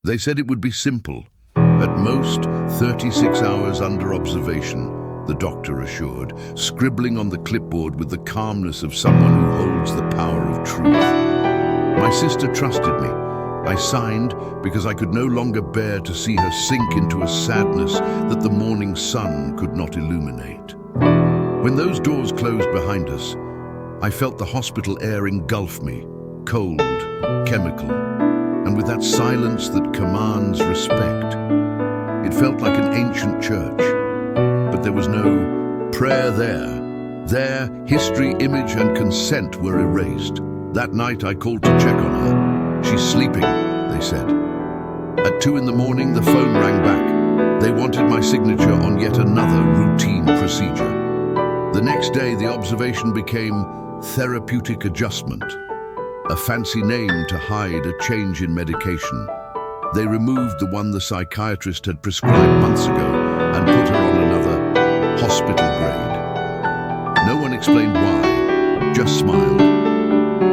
They said it would be simple. At most, 36 hours under observation, the doctor assured, scribbling on the clipboard with the calmness of someone who holds the power of truth. My sister trusted me. I signed because I could no longer bear to see her sink into a sadness that the morning sun could not illuminate. When those doors closed behind us, I felt the hospital air engulf me, cold, chemical, and with that silence that commands respect. It felt like an ancient church, but there was no prayer there. There, history, image, and consent were erased. That night I called to check on her. She's sleeping, they said. At 2 in the morning, the phone rang back. They wanted my signature on yet another routine procedure. The next day, the observation became therapeutic adjustment, a fancy name to hide a change in medication. They removed the one the psychiatrist had prescribed months ago and put her on another, hospital grade. No one explained why, just smiled.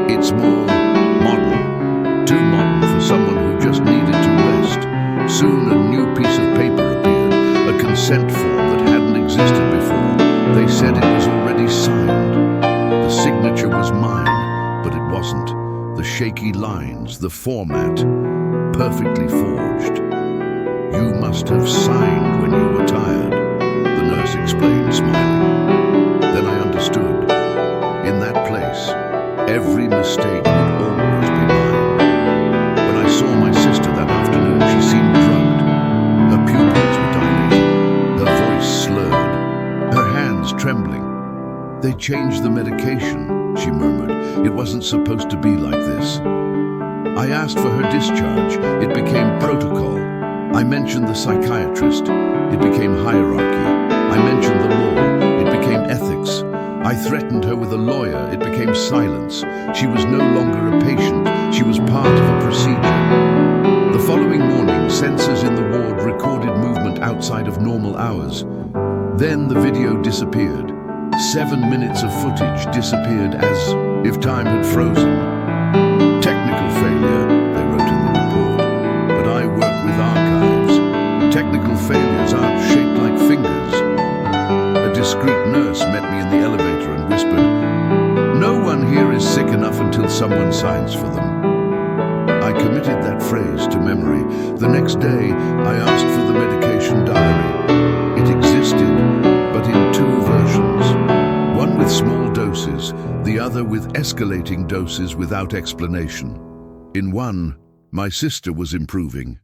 It's more modern, too modern for someone who just needed to rest. Soon a new piece of paper appeared, a consent form that hadn't existed before. They said it was already signed. The signature was mine, but it wasn't. The shaky lines, the format, perfectly forged. You must have signed when you were tired, the nurse explained, smiling. Then I understood. In that place, every mistake would always be mine. When I saw my sister that afternoon, she seemed drugged. Her pupils were dilated, her voice slurred, her hands trembling. They changed the medication, she murmured. It wasn't supposed to be like this. I asked for her discharge. It became protocol. I mentioned the psychiatrist. It became hierarchy. I mentioned the law. It became ethics. I threatened her with a lawyer. It became silence. She was no longer a patient. She was part of a procedure. The following morning, sensors in the ward recorded movement outside of normal hours. Then the video disappeared. 7 minutes of footage disappeared as if time had frozen. Technical failure, they wrote in the report. But I work with archives. Technical failures aren't shaped like fingers. A discreet nurse met me in the elevator and whispered, "No one here is sick enough until someone signs for them." I committed that phrase to memory. The next day, I asked for the medication diary. It existed, but in 2 versions. One with small doses, the other with escalating doses without explanation. In one, my sister was improving.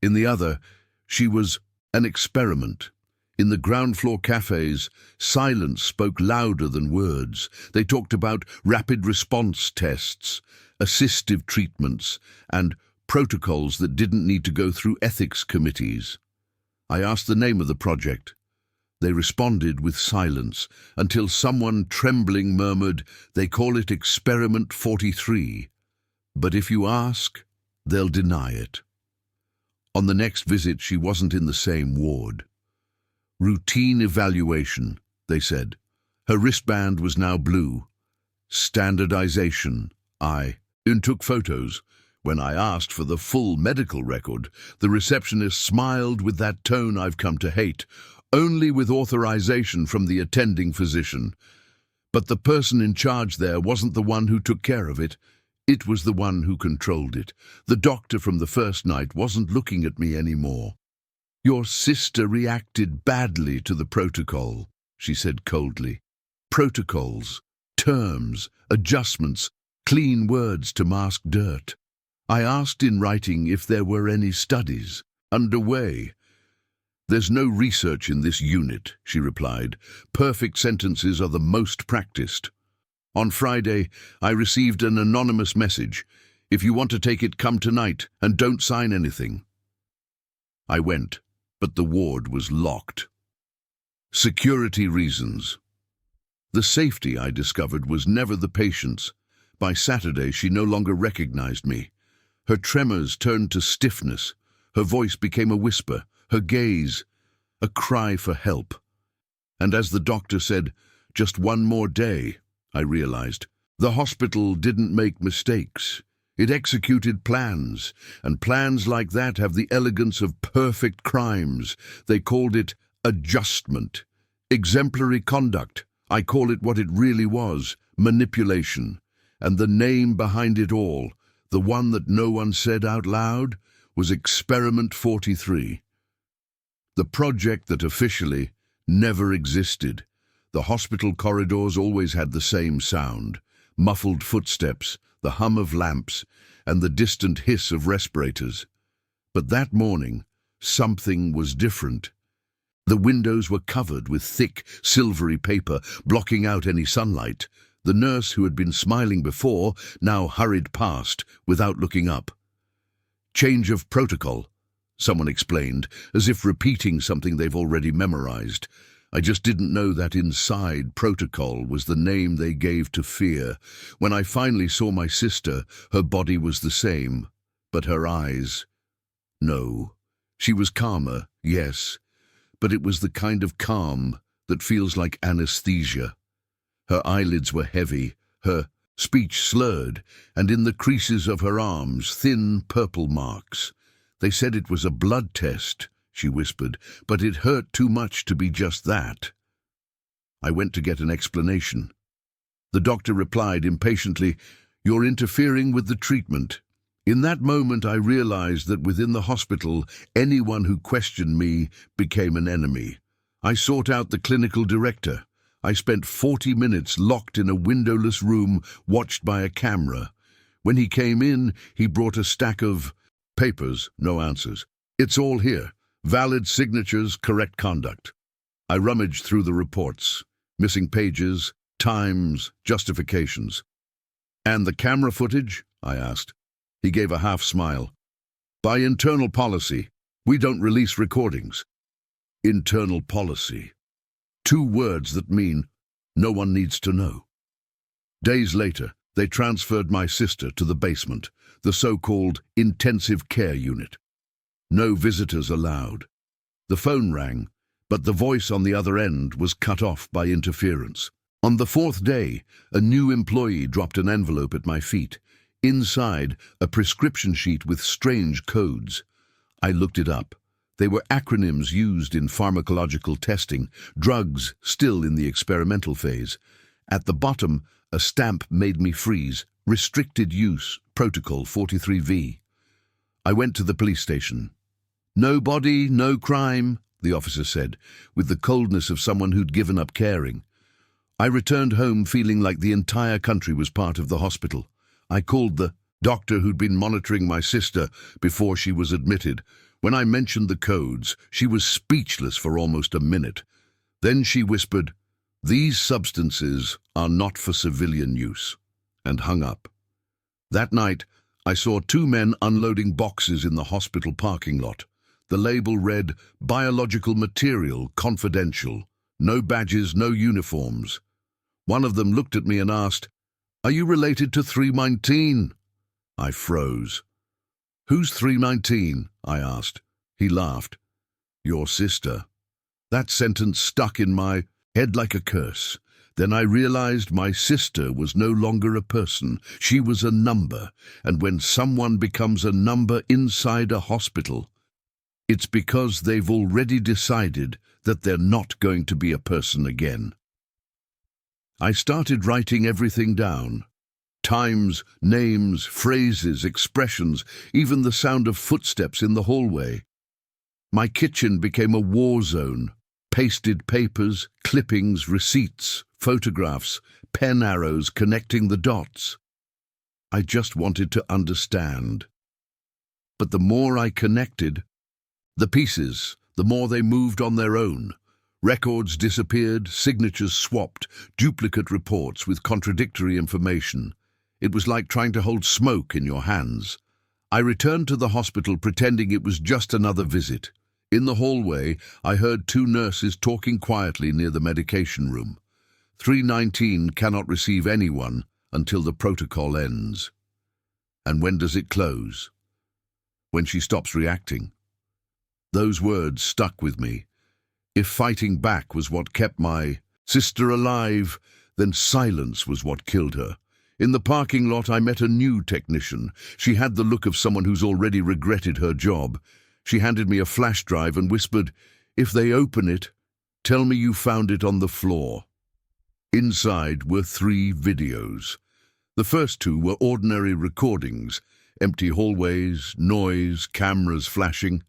In the other, she was an experiment. In the ground floor cafes, silence spoke louder than words. They talked about rapid response tests, assistive treatments, and protocols that didn't need to go through ethics committees. I asked the name of the project. They responded with silence, until someone trembling murmured, "They call it Experiment 43. But if you ask, they'll deny it." On the next visit, she wasn't in the same ward. Routine evaluation, they said. Her wristband was now blue. Standardization, I took photos. When I asked for the full medical record, the receptionist smiled with that tone I've come to hate. Only with authorization from the attending physician. But the person in charge there wasn't the one who took care of it. It was the one who controlled it. The doctor from the first night wasn't looking at me anymore. "Your sister reacted badly to the protocol," she said coldly. Protocols, terms, adjustments, clean words to mask dirt. I asked in writing if there were any studies underway. "There's no research in this unit," she replied. "Perfect sentences are the most practiced." On Friday, I received an anonymous message. "If you want to take it, come tonight, and don't sign anything." I went, but the ward was locked. Security reasons. The safety, I discovered, was never the patient's. By Saturday, she no longer recognized me. Her tremors turned to stiffness. Her voice became a whisper. Her gaze, a cry for help. And as the doctor said, "Just one more day," I realized. The hospital didn't make mistakes. It executed plans, and plans like that have the elegance of perfect crimes. They called it adjustment, exemplary conduct. I call it what it really was, manipulation. And the name behind it all, the one that no one said out loud, was Experiment 43. The project that officially never existed. The hospital corridors always had the same sound, muffled footsteps, the hum of lamps, and the distant hiss of respirators. But that morning, something was different. The windows were covered with thick, silvery paper, blocking out any sunlight. The nurse, who had been smiling before, now hurried past without looking up. "Change of protocol," someone explained, as if repeating something they've already memorized. I just didn't know that inside protocol was the name they gave to fear. When I finally saw my sister, her body was the same, but her eyes... No. She was calmer, yes, but it was the kind of calm that feels like anesthesia. Her eyelids were heavy, her speech slurred, and in the creases of her arms, thin purple marks. "They said it was a blood test," she whispered, "but it hurt too much to be just that." I went to get an explanation. The doctor replied impatiently, "You're interfering with the treatment." In that moment I realized that within the hospital, anyone who questioned me became an enemy. I sought out the clinical director. I spent 40 minutes locked in a windowless room, watched by a camera. When he came in, he brought a stack of papers, no answers. "It's all here. Valid signatures, correct conduct." I rummaged through the reports. Missing pages, times, justifications. "And the camera footage?" I asked. He gave a half smile. "By internal policy, we don't release recordings." Internal policy. Two words that mean no one needs to know. Days later, they transferred my sister to the basement, the so-called intensive care unit. No visitors allowed. The phone rang, but the voice on the other end was cut off by interference. On the fourth day, a new employee dropped an envelope at my feet. Inside, a prescription sheet with strange codes. I looked it up. They were acronyms used in pharmacological testing, drugs still in the experimental phase. At the bottom, a stamp made me freeze. Restricted use, Protocol 43V. I went to the police station. "No body, no crime," the officer said, with the coldness of someone who'd given up caring. I returned home feeling like the entire country was part of the hospital. I called the doctor who'd been monitoring my sister before she was admitted. When I mentioned the codes, she was speechless for almost a minute. Then she whispered, "These substances are not for civilian use," and hung up. That night, I saw two men unloading boxes in the hospital parking lot. The label read, "Biological material, confidential. No badges, no uniforms." One of them looked at me and asked, "Are you related to 319? I froze. "Who's 319? I asked. He laughed. "Your sister." That sentence stuck in my head like a curse. Then I realized my sister was no longer a person. She was a number, and when someone becomes a number inside a hospital, it's because they've already decided that they're not going to be a person again. I started writing everything down. Times, names, phrases, expressions, even the sound of footsteps in the hallway. My kitchen became a war zone. Pasted papers, clippings, receipts, photographs, pen arrows connecting the dots. I just wanted to understand. But the more I connected, the pieces, the more they moved on their own. Records disappeared, signatures swapped, duplicate reports with contradictory information. It was like trying to hold smoke in your hands. I returned to the hospital pretending it was just another visit. In the hallway, I heard two nurses talking quietly near the medication room. 319 cannot receive anyone until the protocol ends. And when does it close? When she stops reacting. Those words stuck with me. If fighting back was what kept my sister alive, then silence was what killed her. In the parking lot, I met a new technician. She had the look of someone who's already regretted her job. She handed me a flash drive and whispered, "If they open it, tell me you found it on the floor." Inside were 3 videos. The first 2 were ordinary recordings, empty hallways, noise, cameras flashing.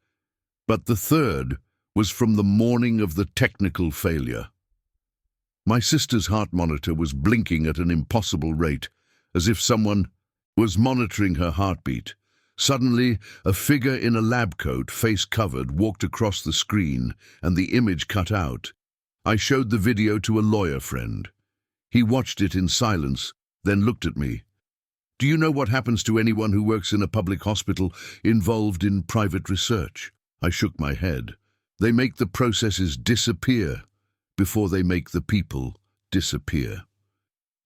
But the third was from the morning of the technical failure. My sister's heart monitor was blinking at an impossible rate, as if someone was monitoring her heartbeat. Suddenly, a figure in a lab coat, face covered, walked across the screen, and the image cut out. I showed the video to a lawyer friend. He watched it in silence, then looked at me. "Do you know what happens to anyone who works in a public hospital involved in private research?" I shook my head. "They make the processes disappear before they make the people disappear."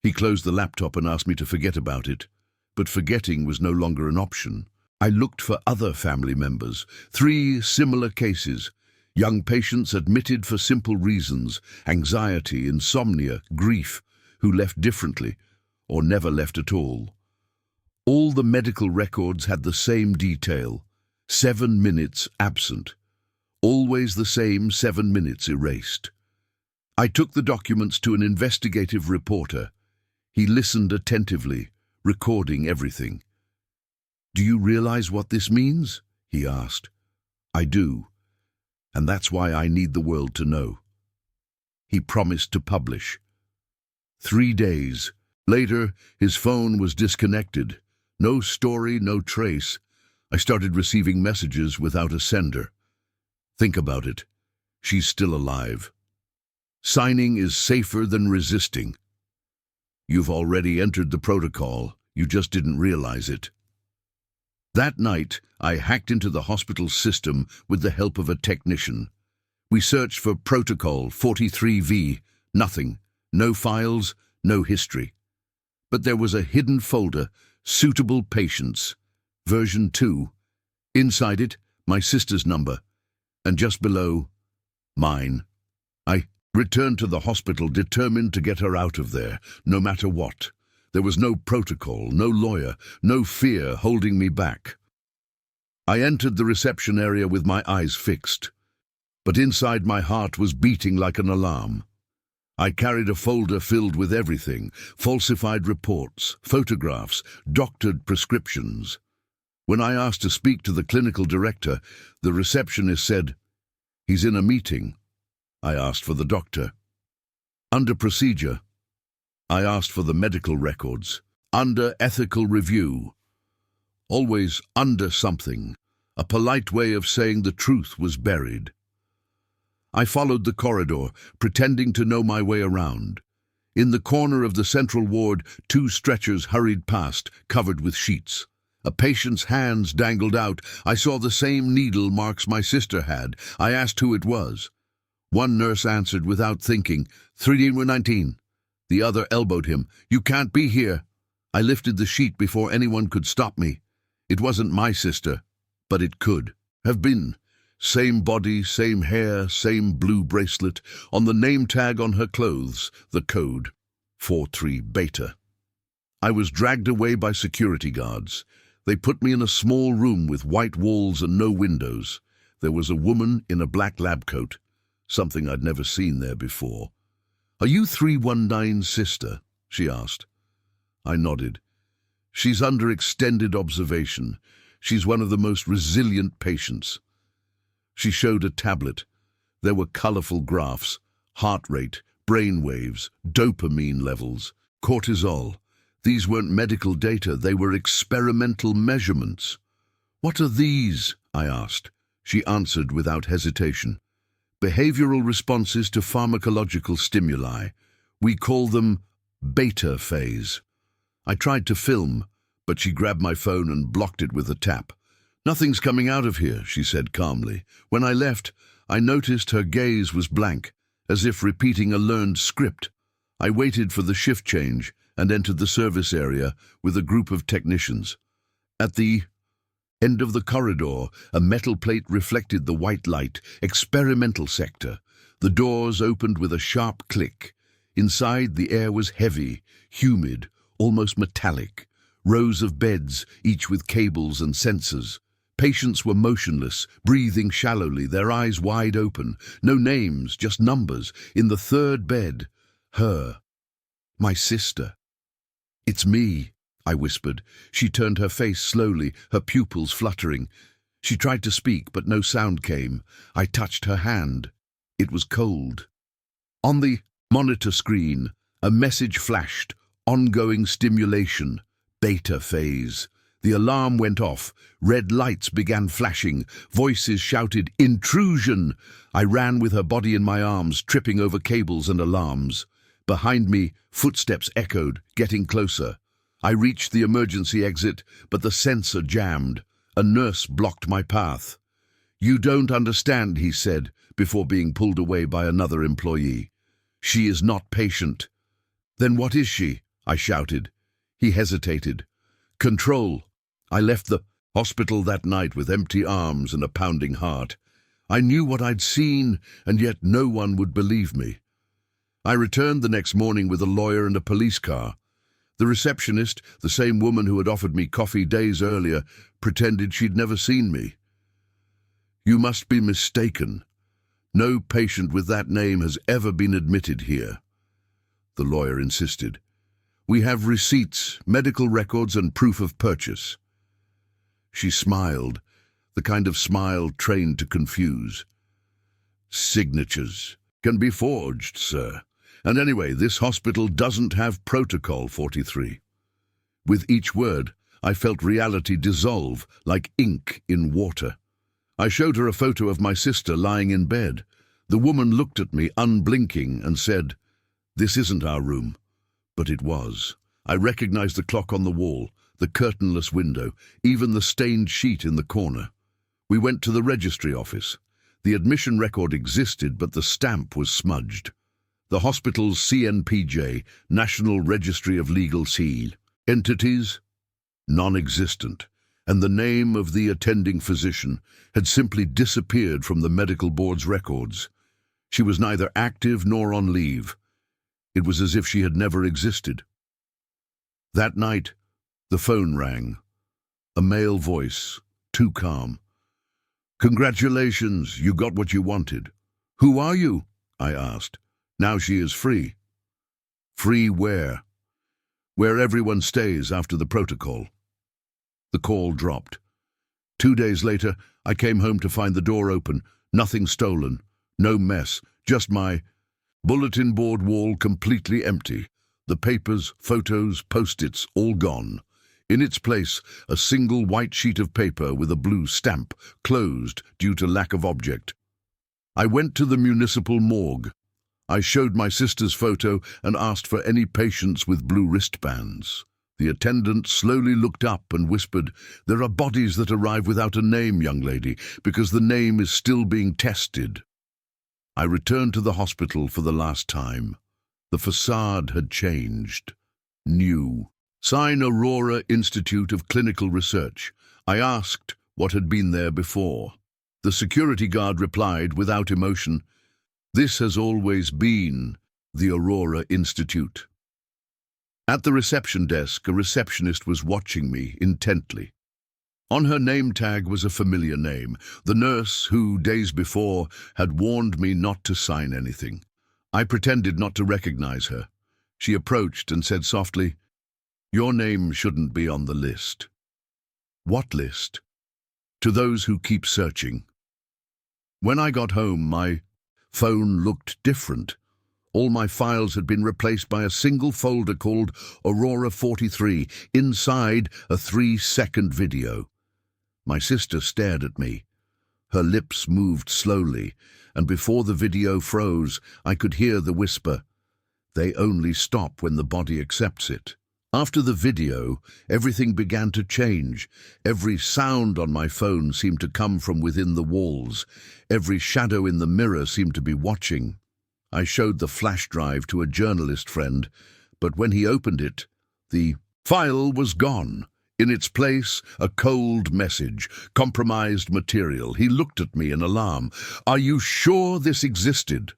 He closed the laptop and asked me to forget about it, but forgetting was no longer an option. I looked for other family members, 3 similar cases. Young patients admitted for simple reasons, anxiety, insomnia, grief, who left differently or never left at all. All the medical records had the same detail: 7 minutes absent. Always the same 7 minutes erased. I took the documents to an investigative reporter. He listened attentively, recording everything. "Do you realize what this means?" he asked. "I do, and that's why I need the world to know." He promised to publish. 3 days later, his phone was disconnected. No story, no trace. I started receiving messages without a sender. Think about it. She's still alive. Signing is safer than resisting. You've already entered the protocol. You just didn't realize it. That night, I hacked into the hospital system with the help of a technician. We searched for Protocol 43V. Nothing. No files, no history. But there was a hidden folder, Suitable Patients, version 2. Inside it, my sister's number, and just below, mine. I returned to the hospital, determined to get her out of there, no matter what. There was no protocol, no lawyer, no fear holding me back. I entered the reception area with my eyes fixed, but inside my heart was beating like an alarm. I carried a folder filled with everything: falsified reports, photographs, doctored prescriptions. When I asked to speak to the clinical director, the receptionist said, "He's in a meeting." I asked for the doctor. Under procedure, I asked for the medical records. Under ethical review. Always under something. A polite way of saying the truth was buried. I followed the corridor, pretending to know my way around. In the corner of the central ward, 2 stretchers hurried past, covered with sheets. A patient's hands dangled out. I saw the same needle marks my sister had. I asked who it was. One nurse answered without thinking, 319. The other elbowed him. "You can't be here." I lifted the sheet before anyone could stop me. It wasn't my sister, but it could have been. Same body, same hair, same blue bracelet. On the name tag on her clothes, the code, 43 Beta. I was dragged away by security guards. They put me in a small room with white walls and no windows. There was a woman in a black lab coat, something I'd never seen there before. "Are you 319's sister?" she asked. I nodded. "She's under extended observation. She's one of the most resilient patients." She showed a tablet. There were colorful graphs: heart rate, brain waves, dopamine levels, cortisol. These weren't medical data, they were experimental measurements. "What are these?" I asked. She answered without hesitation. "Behavioral responses to pharmacological stimuli. We call them beta phase." I tried to film, but she grabbed my phone and blocked it with a tap. "Nothing's coming out of here," she said calmly. When I left, I noticed her gaze was blank, as if repeating a learned script. I waited for the shift change and entered the service area with a group of technicians. At the end of the corridor, a metal plate reflected the white light. Experimental sector. The doors opened with a sharp click. Inside, the air was heavy, humid, almost metallic. Rows of beds, each with cables and sensors. Patients were motionless, breathing shallowly, their eyes wide open. No names, just numbers. In the third bed, her. My sister. "It's me," I whispered. She turned her face slowly, her pupils fluttering. She tried to speak, but no sound came. I touched her hand. It was cold. On the monitor screen, a message flashed. Ongoing stimulation. Beta phase. The alarm went off. Red lights began flashing. Voices shouted, "Intrusion!" I ran with her body in my arms, tripping over cables and alarms. Behind me, footsteps echoed, getting closer. I reached the emergency exit, but the sensor jammed. A nurse blocked my path. "You don't understand," he said, before being pulled away by another employee. "She is not patient." "Then what is she?" I shouted. He hesitated. "Control." I left the hospital that night with empty arms and a pounding heart. I knew what I'd seen, and yet no one would believe me. I returned the next morning with a lawyer and a police car. The receptionist, the same woman who had offered me coffee days earlier, pretended she'd never seen me. "You must be mistaken. No patient with that name has ever been admitted here," the lawyer insisted. "We have receipts, medical records, and proof of purchase." She smiled, the kind of smile trained to confuse. "Signatures can be forged, sir. And anyway, this hospital doesn't have Protocol 43. With each word, I felt reality dissolve like ink in water. I showed her a photo of my sister lying in bed. The woman looked at me, unblinking, and said, "This isn't our room." But it was. I recognized the clock on the wall, the curtainless window, even the stained sheet in the corner. We went to the registry office. The admission record existed, but the stamp was smudged. The hospital's CNPJ, National Registry of Legal Entities, non-existent, and the name of the attending physician had simply disappeared from the medical board's records. She was neither active nor on leave. It was as if she had never existed. That night, the phone rang. A male voice, too calm. "Congratulations, you got what you wanted." "Who are you?" I asked. "Now she is free." "Free where?" "Where everyone stays after the protocol." The call dropped. 2 days later, I came home to find the door open, nothing stolen, no mess, just my bulletin board wall completely empty. The papers, photos, post-its, all gone. In its place, a single white sheet of paper with a blue stamp, closed due to lack of object. I went to the municipal morgue. I showed my sister's photo and asked for any patients with blue wristbands. The attendant slowly looked up and whispered, "There are bodies that arrive without a name, young lady, because the name is still being tested." I returned to the hospital for the last time. The facade had changed. New. "Sign Aurora Institute of Clinical Research." I asked what had been there before. The security guard replied without emotion, "This has always been the Aurora Institute." At the reception desk, a receptionist was watching me intently. On her name tag was a familiar name, the nurse who, days before, had warned me not to sign anything. I pretended not to recognize her. She approached and said softly, "Your name shouldn't be on the list." "What list?" "To those who keep searching." When I got home, my phone looked different. All my files had been replaced by a single folder called Aurora 43, inside a 3-second video. My sister stared at me. Her lips moved slowly, and before the video froze, I could hear the whisper, "They only stop when the body accepts it." After the video, everything began to change. Every sound on my phone seemed to come from within the walls. Every shadow in the mirror seemed to be watching. I showed the flash drive to a journalist friend, but when he opened it, the file was gone. In its place, a cold message, compromised material. He looked at me in alarm. "Are you sure this existed?"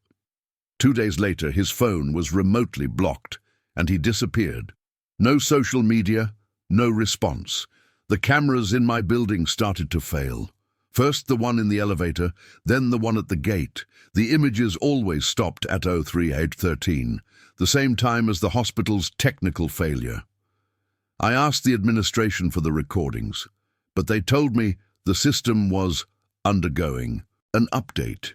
2 days later, his phone was remotely blocked, and he disappeared. No social media, no response. The cameras in my building started to fail. First the one in the elevator, then the one at the gate. The images always stopped at 03:13, the same time as the hospital's technical failure. I asked the administration for the recordings, but they told me the system was undergoing an update.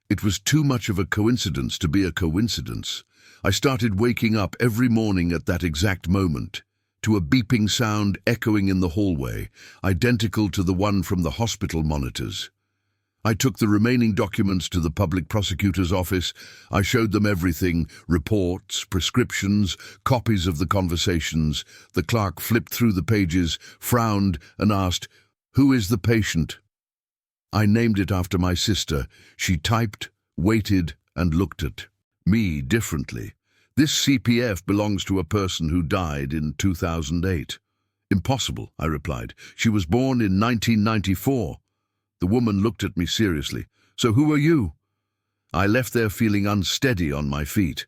It was too much of a coincidence to be a coincidence. I started waking up every morning at that exact moment, to a beeping sound echoing in the hallway, identical to the one from the hospital monitors. I took the remaining documents to the public prosecutor's office. I showed them everything: reports, prescriptions, copies of the conversations. The clerk flipped through the pages, frowned, and asked, "Who is the patient?" I named it after my sister. She typed, waited, and looked at me differently. "This CPF belongs to a person who died in 2008. "Impossible," I replied. "She was born in 1994. The woman looked at me seriously. "So who are you?" I left there feeling unsteady on my feet.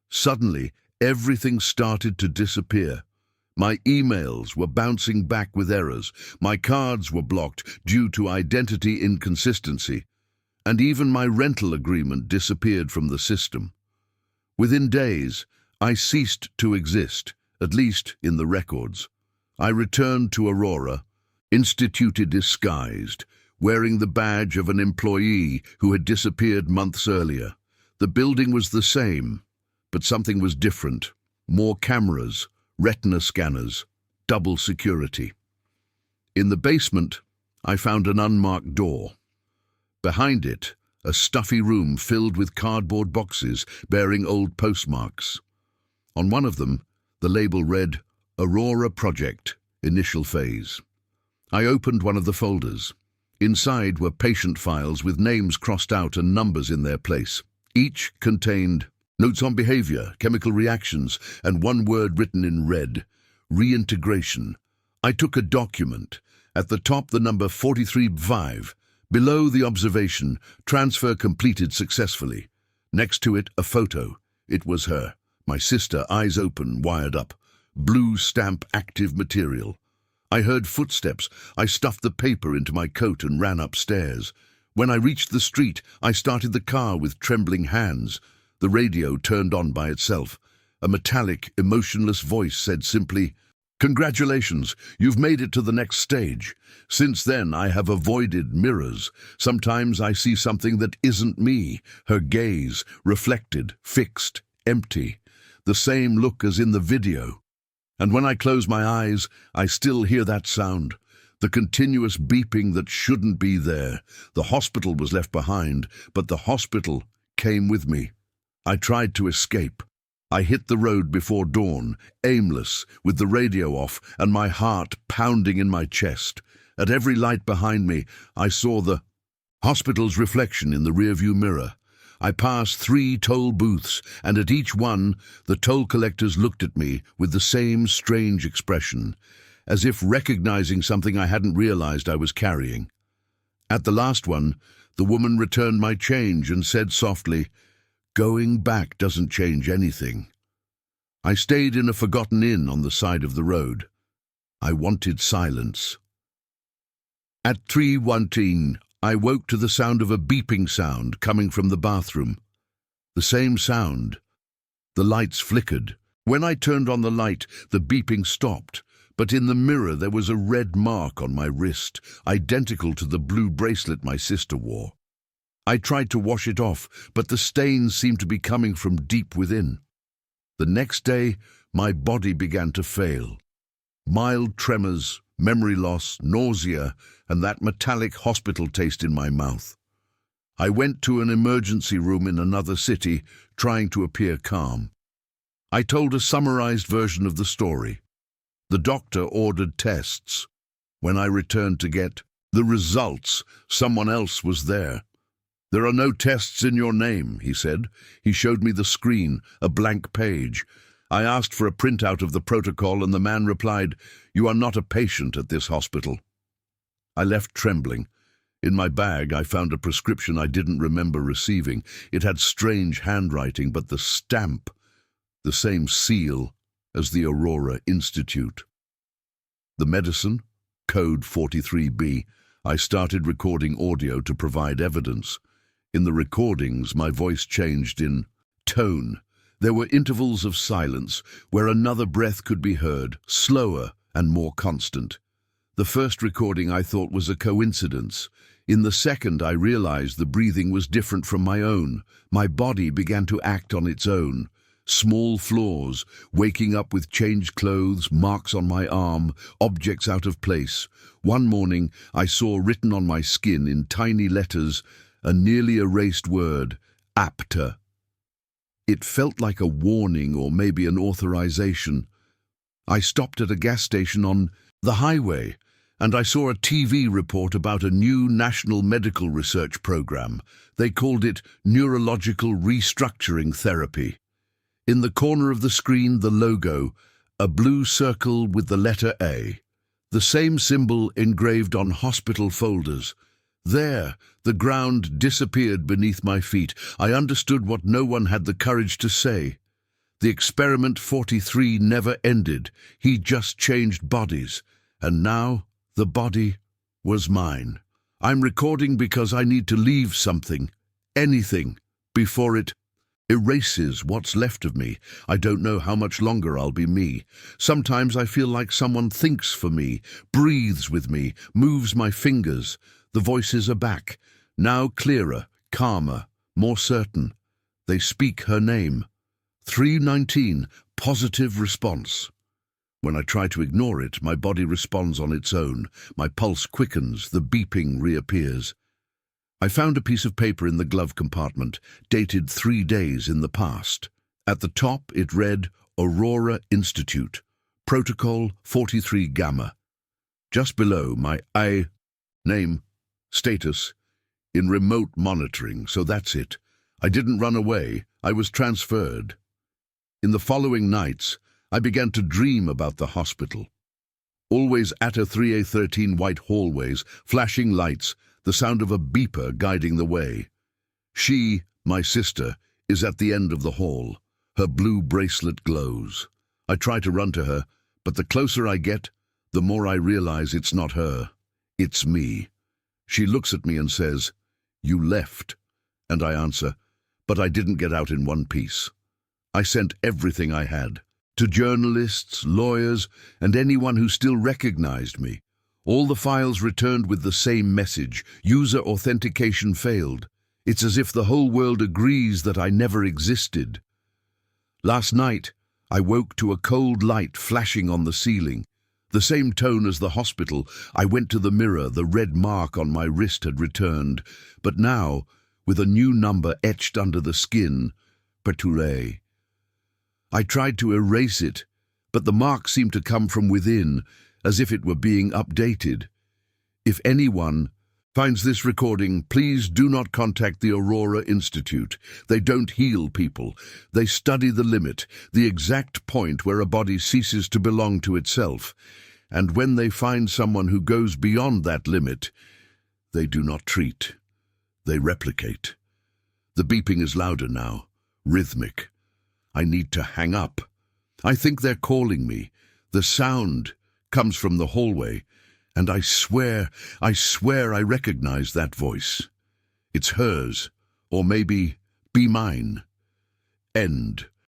Suddenly, everything started to disappear. My emails were bouncing back with errors. My cards were blocked due to identity inconsistency. And even my rental agreement disappeared from the system. Within days, I ceased to exist, at least in the records. I returned to Aurora, instituted disguised, wearing the badge of an employee who had disappeared months earlier. The building was the same, but something was different. More cameras, retina scanners, double security. In the basement, I found an unmarked door. Behind it, a stuffy room filled with cardboard boxes bearing old postmarks. On one of them, the label read, "Aurora Project, Initial Phase." I opened one of the folders. Inside were patient files with names crossed out and numbers in their place. Each contained notes on behavior, chemical reactions, and one word written in red: reintegration. I took a document. At the top, the number 43-5. Below, the observation: transfer completed successfully. Next to it, a photo. It was her, my sister, eyes open, wired up. Blue stamp, active material. I heard footsteps. I stuffed the paper into my coat and ran upstairs. When I reached the street, I started the car with trembling hands. The radio turned on by itself. A metallic, emotionless voice said simply, "Congratulations, you've made it to the next stage. Since then, I have avoided mirrors. Sometimes I see something that isn't me." Her gaze, reflected, fixed, empty. The same look as in the video. And when I close my eyes, I still hear that sound. The continuous beeping that shouldn't be there. The hospital was left behind, but the hospital came with me. I tried to escape. I hit the road before dawn, aimless, with the radio off and my heart pounding in my chest. At every light behind me, I saw the hospital's reflection in the rearview mirror. I passed 3 toll booths, and at each one, the toll collectors looked at me with the same strange expression, as if recognizing something I hadn't realized I was carrying. At the last one, the woman returned my change and said softly, "Going back doesn't change anything." I stayed in a forgotten inn on the side of the road. I wanted silence. At 3:19, I woke to the sound of a beeping sound coming from the bathroom. The same sound. The lights flickered. When I turned on the light, the beeping stopped, but in the mirror there was a red mark on my wrist, identical to the blue bracelet my sister wore. I tried to wash it off, but the stains seemed to be coming from deep within. The next day, my body began to fail. Mild tremors, memory loss, nausea, and that metallic hospital taste in my mouth. I went to an emergency room in another city, trying to appear calm. I told a summarized version of the story. The doctor ordered tests. When I returned to get the results, someone else was there. "There are no tests in your name," he said. He showed me the screen, a blank page. I asked for a printout of the protocol, and the man replied, "You are not a patient at this hospital." I left trembling. In my bag, I found a prescription I didn't remember receiving. It had strange handwriting, but the stamp, the same seal as the Aurora Institute. The medicine, code 43B, I started recording audio to provide evidence. In the recordings, my voice changed in tone. There were intervals of silence where another breath could be heard, slower and more constant. The first recording I thought was a coincidence. In the second, I realized the breathing was different from my own. My body began to act on its own. Small flaws, waking up with changed clothes, marks on my arm, objects out of place. One morning, I saw written on my skin in tiny letters a nearly erased word, apta. It felt like a warning or maybe an authorization. I stopped at a gas station on the highway, and I saw a TV report about a new national medical research program. They called it neurological restructuring therapy. In the corner of the screen, the logo, a blue circle with the letter A, the same symbol engraved on hospital folders. There, the ground disappeared beneath my feet. I understood what no one had the courage to say. The experiment 43 never ended. He just changed bodies. And now, the body was mine. I'm recording because I need to leave something, anything, before it erases what's left of me. I don't know how much longer I'll be me. Sometimes I feel like someone thinks for me, breathes with me, moves my fingers. The voices are back, now clearer, calmer, more certain. They speak her name. 319, positive response. When I try to ignore it, my body responds on its own. My pulse quickens, the beeping reappears. I found a piece of paper in the glove compartment, dated 3 days in the past. At the top, it read, Aurora Institute, Protocol 43 Gamma. Just below, my name, status, in remote monitoring, so that's it. I didn't run away, I was transferred. In the following nights, I began to dream about the hospital. Always at a 3A13 white hallways, flashing lights, the sound of a beeper guiding the way. She, my sister, is at the end of the hall. Her blue bracelet glows. I try to run to her, but the closer I get, the more I realize it's not her. It's me. She looks at me and says, "You left." And I answer, "But I didn't get out in one piece." I sent everything I had. To journalists, lawyers, and anyone who still recognized me. All the files returned with the same message: user authentication failed. It's as if the whole world agrees that I never existed. Last night, I woke to a cold light flashing on the ceiling. The same tone as the hospital. I went to the mirror, the red mark on my wrist had returned. But now, with a new number etched under the skin, Perture. I tried to erase it, but the mark seemed to come from within, as if it were being updated. If anyone finds this recording, please do not contact the Aurora Institute. They don't heal people. They study the limit, the exact point where a body ceases to belong to itself. And when they find someone who goes beyond that limit, they do not treat. They replicate. The beeping is louder now, rhythmic. I need to hang up. I think they're calling me. The sound comes from the hallway, and I swear I recognize that voice. It's hers, or maybe be mine. End.